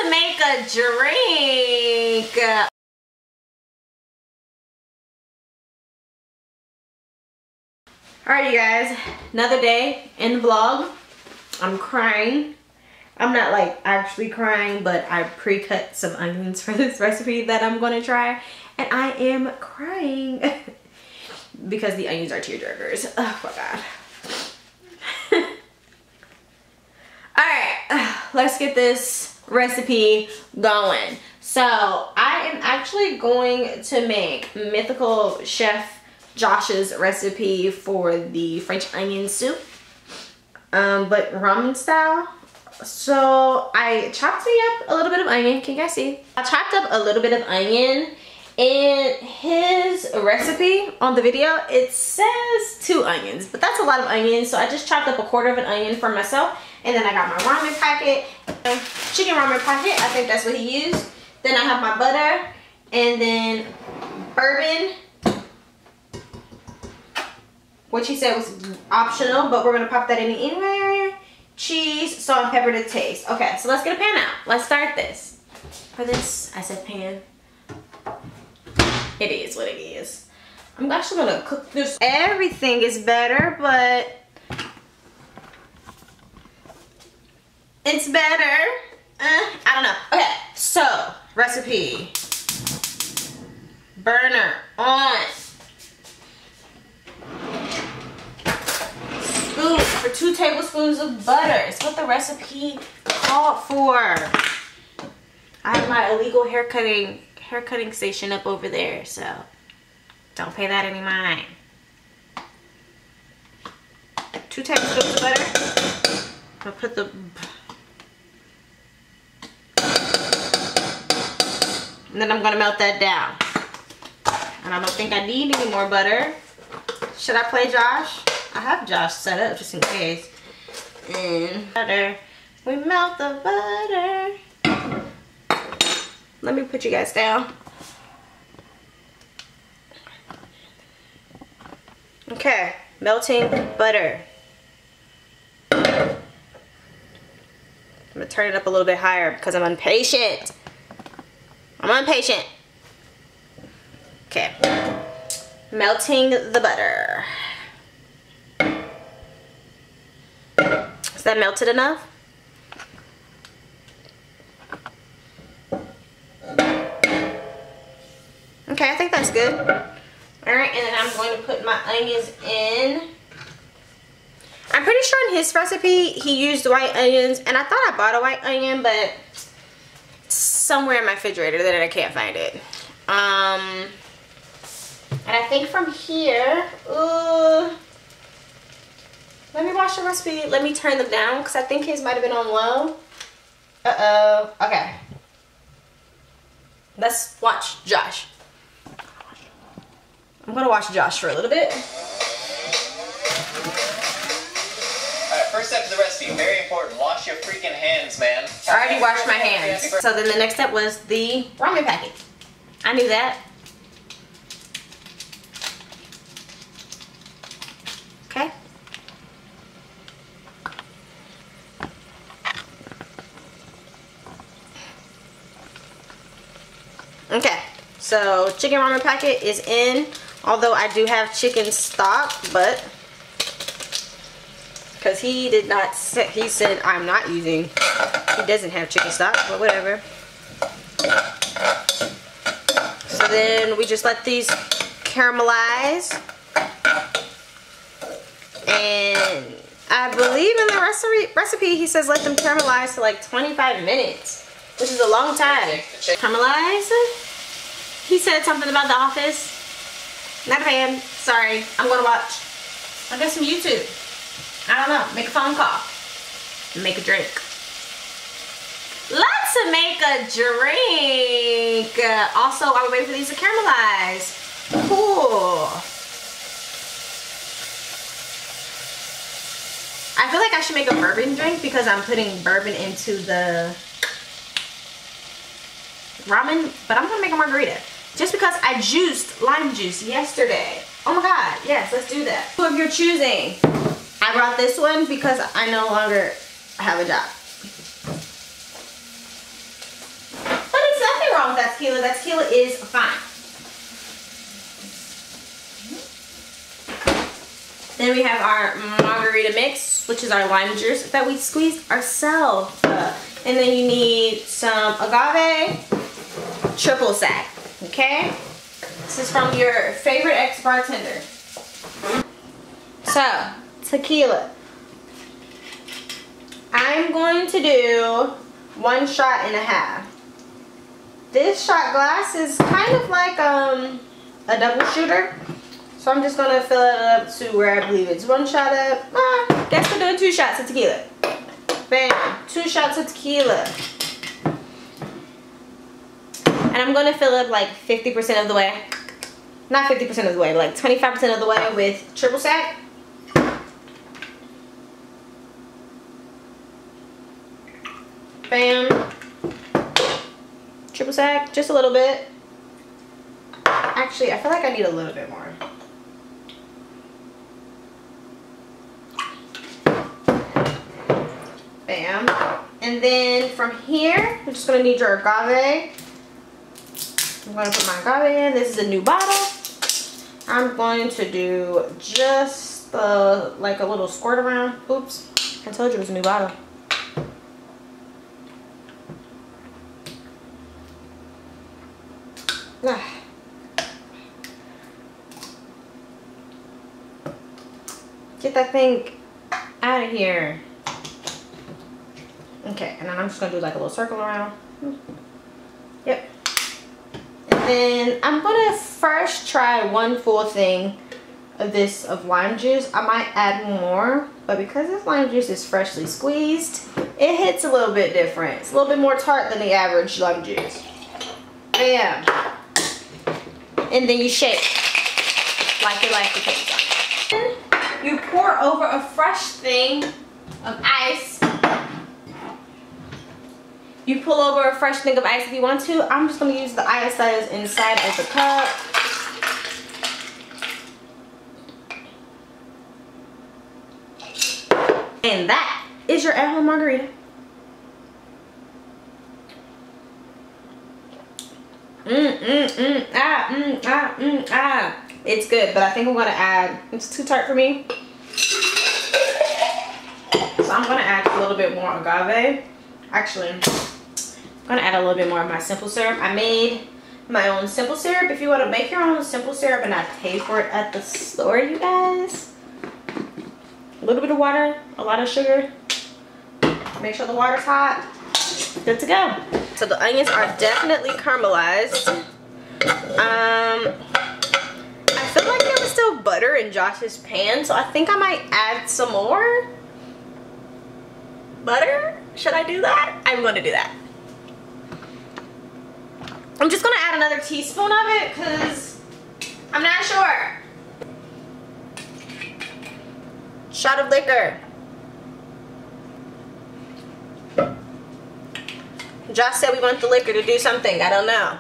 to make a drink. Alright, you guys, another day in the vlog. I'm crying. I'm not like actually crying, but I pre-cut some onions for this recipe that I'm going to try, and I am crying because the onions are tearjerkers. Oh my god. Alright, let's get this recipe going. So I am actually going to make Mythical Chef Josh's recipe for the French onion soup, but ramen style. So I chopped me up a little bit of onion. Can you guys see? I chopped up a little bit of onion. In his recipe on the video, it says 2 onions, but that's a lot of onions, so I just chopped up a quarter of an onion for myself. And then I got my ramen packet, chicken ramen packet. I think that's what he used. Then I have my butter, and then bourbon, which he said was optional, but we're gonna pop that in anyway. Cheese, salt, and pepper to taste. Okay, so let's get a pan out. Let's start this. For this, I said pan. It is what it is. I'm actually gonna cook this. Everything is better, but it's better. I don't know. Okay, so recipe. Burner on. Scoop for 2 tablespoons of butter. It's what the recipe called for. I have my illegal haircutting station up over there, so don't pay that any mind. 2 tablespoons of butter. I'll put the and then I'm gonna melt that down. And I don't think I need any more butter. Should I play Josh? I have Josh set up just in case. And butter. We melt the butter. Let me put you guys down. Okay, melting butter. I'm gonna turn it up a little bit higher because I'm impatient. I'm impatient. Okay, melting the butter. Is that melted enough? Okay, I think that's good. Alright, and then I'm going to put my onions in. I'm pretty sure in his recipe he used white onions, and I thought I bought a white onion, but it's somewhere in my refrigerator that I can't find it. And I think from here, let me watch the recipe. Let me turn them down because I think his might have been on low. Uh-oh. Okay. Let's watch Josh. I'm gonna watch Josh for a little bit. Alright, first step to the recipe, very important. Wash your freaking hands, man. I already washed my hands. So then the next step was the ramen packet. I knew that. Okay. Okay, so chicken ramen packet is in. Although I do have chicken stock, but because he did not say, he said I'm not using, he doesn't have chicken stock, but whatever. So then we just let these caramelize, and I believe in the recipe he says let them caramelize for like 25 minutes, which is a long time. Caramelize. He said something about The Office. Not a fan. Sorry. I'm gonna watch. I'll get some YouTube. I don't know. Make a phone call. Make a drink. Let's make a drink. Also, while we wait for these to caramelize. Cool. I feel like I should make a bourbon drink because I'm putting bourbon into the ramen, but I'm gonna make a margarita. Just because I juiced lime juice yesterday. Oh my god, yes, let's do that. Who of your choosing? I brought this one because I no longer have a job. that tequila is fine. Then we have our margarita mix, which is our lime juice that we squeezed ourselves. And then you need some agave triple sec, okay? This is from your favorite ex-bartender. So, tequila. I'm going to do 1.5 shots. This shot glass is kind of like a double shooter. So I'm just gonna fill it up to where I believe it's 1 shot up. Guess we're doing 2 shots of tequila. Bam, 2 shots of tequila. And I'm gonna fill up like 50% of the way. Not 50% of the way, but like 25% of the way with triple sec. Bam. Triple sec, just a little bit. Actually, I feel like I need a little bit more. Bam. And then from here, we're just gonna need your agave. I'm gonna put my agave in. This is a new bottle. I'm going to do just like a little squirt around. Oops, I told you it was a new bottle. Get that thing out of here. Okay, and then I'm just gonna do like a little circle around. Yep. And then I'm gonna first try 1 full thing of this lime juice. I might add more, but because this lime juice is freshly squeezed, it hits a little bit different. It's a little bit more tart than the average lime juice. Bam. And then you shake like you like the cake. You pour over a fresh thing of ice. You pull over a fresh thing of ice if you want to. I'm just going to use the ice that is inside of the cup. And that is your at-home margarita. It's good, but I think I'm going to add, it's too tart for me. So I'm going to add a little bit more agave. Actually, I'm going to add a little bit more of my simple syrup. I made my own simple syrup. If you want to make your own simple syrup and not pay for it at the store, you guys, a little bit of water, a lot of sugar. Make sure the water's hot. Good to go. So the onions are definitely caramelized. I feel like there was still butter in Josh's pan, so I think I might add some more butter. Should I do that? I'm going to do that. I'm just going to add another teaspoon of it because I'm not sure. Shot of liquor. Josh said we want the liquor to do something. I don't know.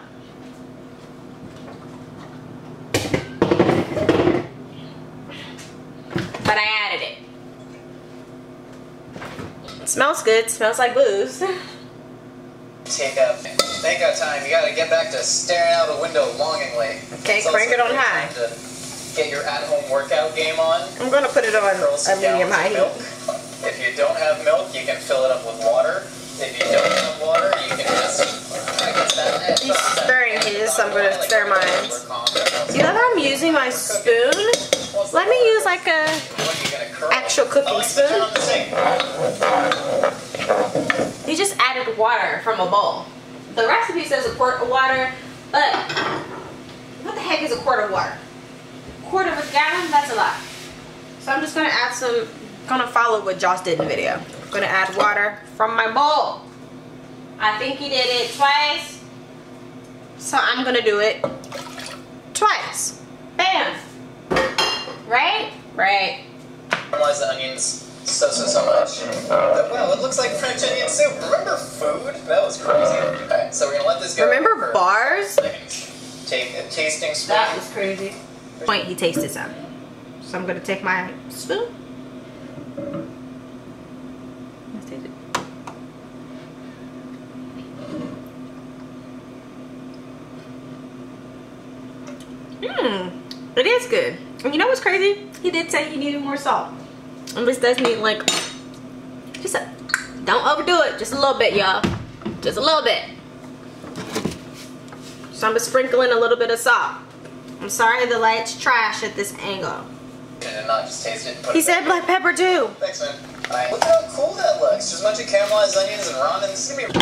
But I added it. It smells good. It smells like booze. Take out time. You gotta get back to staring out the window longingly. Okay, crank it on high. To get your at-home workout game on. I'm gonna put it on a medium high heat. If you don't have milk, you can fill it up with water. If you don't have water, you can just... He's stirring his, so I'm going to stir mine. You know that I'm using my spoon? Let me use like a actual cooking spoon. You just added water from a bowl. The recipe says a quart of water, but what the heck is a quart of water? A quart of a gallon? That's a lot. So I'm just going to add some, gonna follow what Josh did in the video. I'm going to add water from my bowl. I think he did it twice. So I'm going to do it twice. Bam. Right? Right. Caramelize the onions so much. Wow, it looks like French onion soup. Remember food? That was crazy. Okay, so we're going to let this go. Remember bars? Take a tasting spoon. That was crazy. Point, he tasted some. So I'm going to take my spoon. Let's taste it. It is good. And you know what's crazy? He did say he needed more salt. And this does need like, just a, don't overdo it. Just a little bit, y'all. Just a little bit. So I'm sprinkling a little bit of salt. I'm sorry the light's trash at this angle. And not just taste it. He said black pepper too. Thanks, man. Look how cool that looks. Just a bunch of caramelized onions and ramen. This is gonna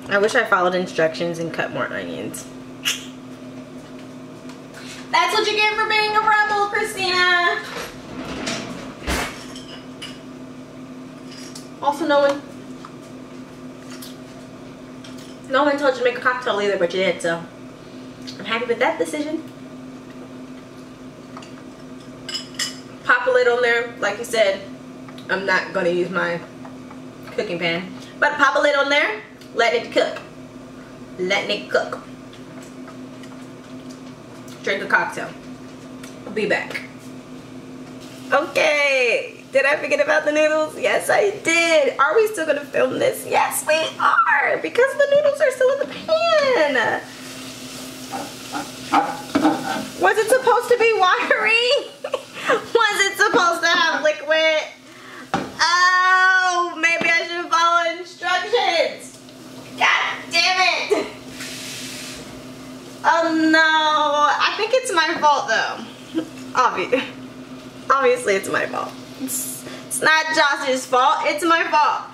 be. I wish I followed instructions and cut more onions. That's what you get for being a rebel, Khrystina. Also, no one told you to make a cocktail either, but you did, so I'm happy with that decision. Pop a lid on there. Like you said, I'm not going to use my cooking pan, but pop a lid on there. Let it cook. Letting it cook. Drink a cocktail. I'll be back. Okay. Did I forget about the noodles? Yes, I did. Are we still gonna film this? Yes, we are. Because the noodles are still in the pan. Was it supposed to be watery? Was it supposed to have liquid? Oh, maybe I should follow instructions. God damn it. Oh no, I think it's my fault though. Obviously it's my fault. It's not Josh's fault, it's my fault.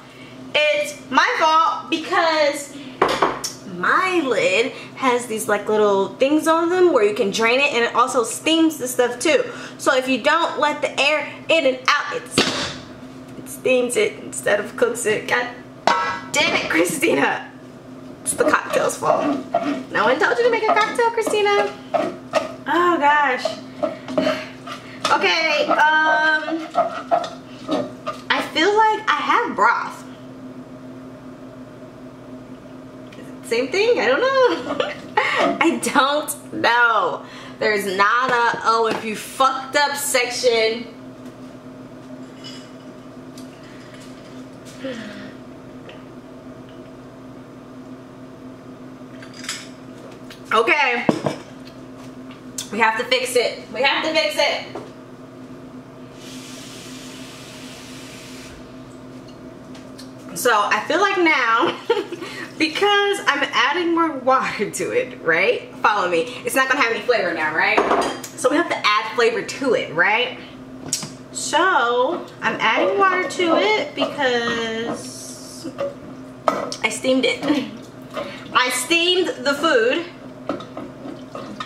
It's my fault because my lid has these like little things on them where you can drain it, and it also steams the stuff too. So if you don't let the air in and out, it steams it instead of cooks it. God damn it, Khrystina. It's the cocktail's fault. No one told you to make a cocktail, Khrystina. Oh gosh. Okay, I feel like I have broth. Is it the same thing? I don't know. I don't know. There's not a, oh, if you fucked up section. Okay, we have to fix it. We have to fix it. So I feel like now, because I'm adding more water to it, right? Follow me. It's not gonna have any flavor now, right? So we have to add flavor to it, right? So I'm adding water to it because I steamed it. I steamed the food.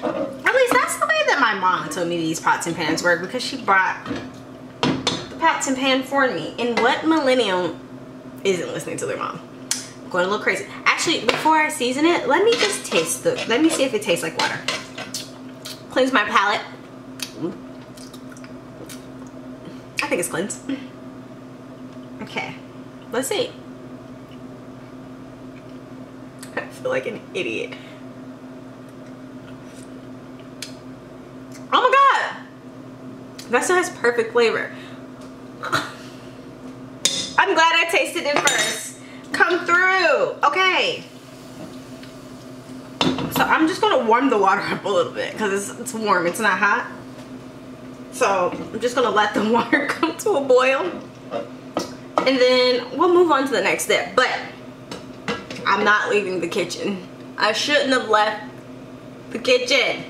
At least that's the way that my mom told me these pots and pans work, because she brought the pots and pan for me. And what millennium isn't listening to their mom? I'm going a little crazy. Actually, before I season it, let me just taste let me see if it tastes like water. Cleanse my palate. I think it's cleansed. Okay, let's see. I feel like an idiot. Oh my god! That still has perfect flavor. I'm glad I tasted it first. Come through. Okay. So I'm just gonna warm the water up a little bit because it's warm. It's not hot. So I'm just gonna let the water come to a boil. And then we'll move on to the next step. But I'm not leaving the kitchen. I shouldn't have left the kitchen.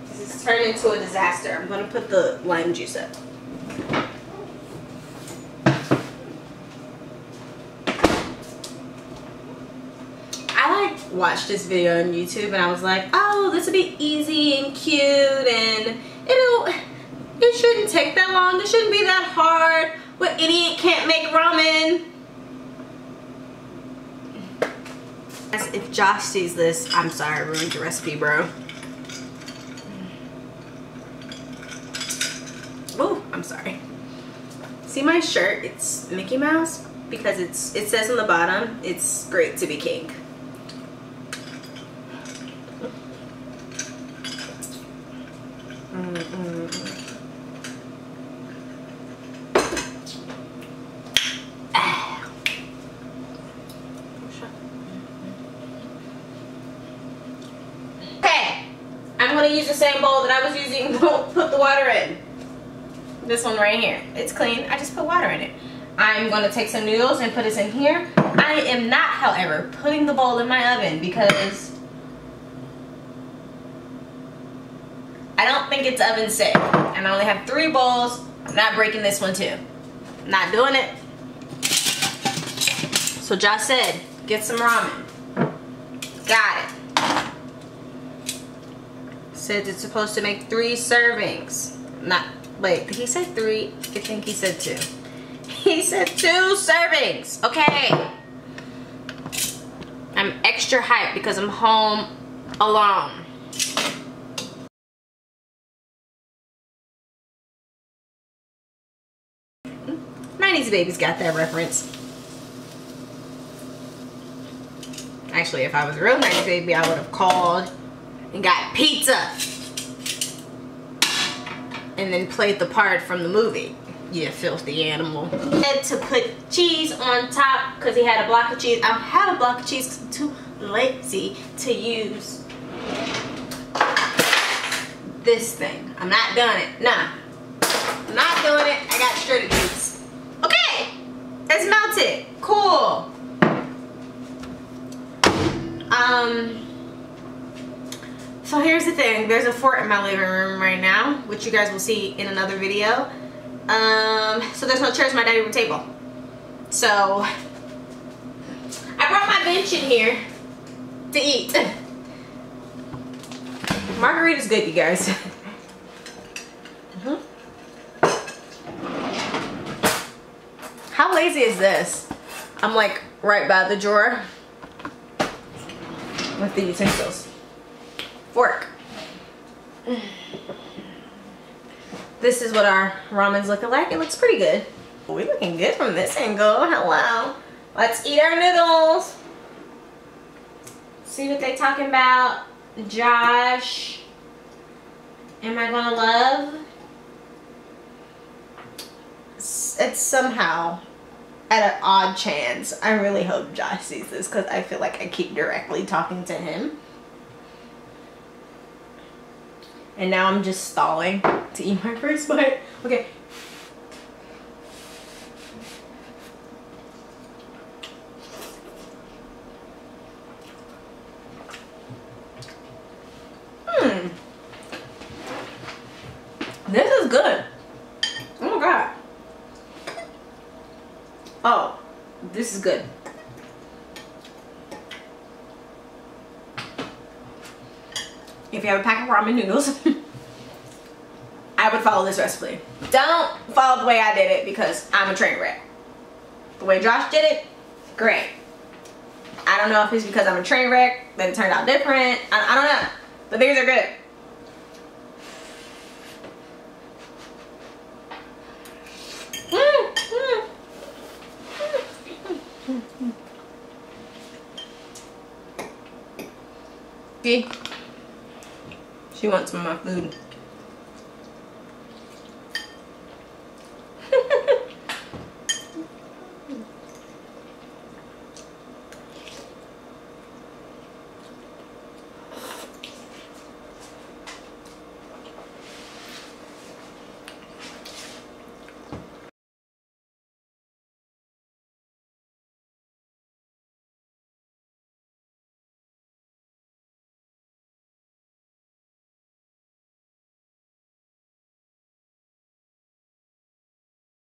This has turned into a disaster. I'm gonna put the lime juice up. Watched this video on YouTube and I was like, oh, this would be easy and cute, and it shouldn't take that long. It shouldn't be that hard. What idiot can't make ramen? If Josh sees this, I'm sorry, I ruined your recipe, bro. Oh, I'm sorry. See my shirt? It's Mickey Mouse because it says on the bottom, it's great to be king. gonna use the same bowl that I was using to put the water in. This one right here. It's clean. I just put water in it. I'm gonna take some noodles and put this in here. I am not, however, putting the bowl in my oven because I don't think it's oven safe. And I only have 3 bowls. I'm not breaking this one too. Not doing it. So Josh said, get some ramen. Got it. Said it's supposed to make 3 servings. Not, wait, did he say 3? I think he said 2. He said 2 servings. Okay. I'm extra hyped because I'm home alone. 90s babies got that reference. Actually, if I was a real 90s baby, I would have called and got pizza. And then played the part from the movie. You filthy animal. Had to put cheese on top because he had a block of cheese. I don't have a block of cheese because I'm too lazy to use this thing. I'm not doing it. Nah. I'm not doing it. I got shredded cheese. Okay. It's melted. Cool. So here's the thing. There's a fort in my living room right now, which you guys will see in another video. So there's no chairs at my dining room table. So I brought my bench in here to eat. Margarita's good, you guys. How lazy is this? I'm like right by the drawer with the utensils. Fork. This is what our ramen's looking like. It looks pretty good. We're looking good from this angle. Hello. Let's eat our noodles. See what they talking about. Josh. Am I gonna love? It's somehow at an odd chance. I really hope Josh sees this because I feel like I keep directly talking to him. And now I'm just stalling to eat my first bite. Okay. This is good. Oh my god. Oh, this is good. If you have a pack of ramen noodles, I would follow this recipe. Don't follow the way I did it because I'm a train wreck. The way Josh did it, great. I don't know if it's because I'm a train wreck that it turned out different. I don't know, but these are good. See? She wants some of my food.